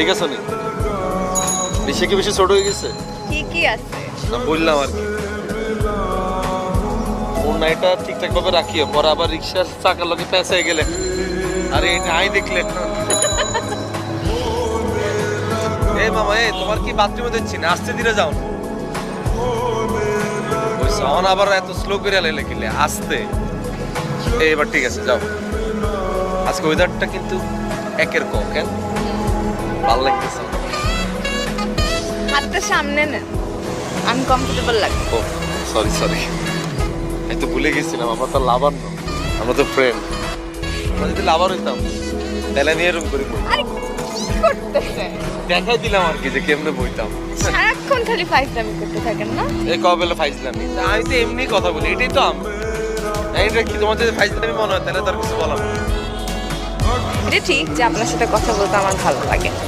ঠিক আছে নি? রিক্সা কি বেশি ছোট হয়ে গেছে? ঠিকই আছে। না বললাম আর কি। ওনাইটা ঠিকঠাক ভাবে রাখিও, পরে আবার রিক্সার চাকার লগে পেঁচাই গেলে আরে এটা আই দেখলেন না। এই মামা, এই তোমার কি বাথরুমে দিচ্ছি না, আস্তে ধীরে যাও না। ওই সাউন্ড আবার এত স্লো করে লাইলে কিলে আস্তে। এবার ঠিক আছে, যাও। আজকে ওয়েদারটা কিন্তু একের ক, কেন ভালো লাগতেছে। হাতটা সামনে নেন, আনকমফোর্টেবল লাগে। ও সরি সরি, আমি তো ভুলে গেছিলাম আমরা তো লাভার না, আমরা তো ফ্রেন্ড। আমরা যদি লাভার হইতাম তাহলে আমি এরকম করি আরে কি করতেছে? দেখাই দিলাম আর কি যে কেমনে বইতাম। সারাক্ষণ খালি ফাইজলামি করতে থাকেন না? এই কবেলে ফাইজলামি, আমি তো এমনি কথা বলি, এটাই তো আমি। এইটা কি তোমার যদি ফাইজলামি মনে হয় তাহলে তার কিছু বলার নেই। এটা ঠিক যে আপনার সাথে কথা বলতে আমার ভালো লাগে।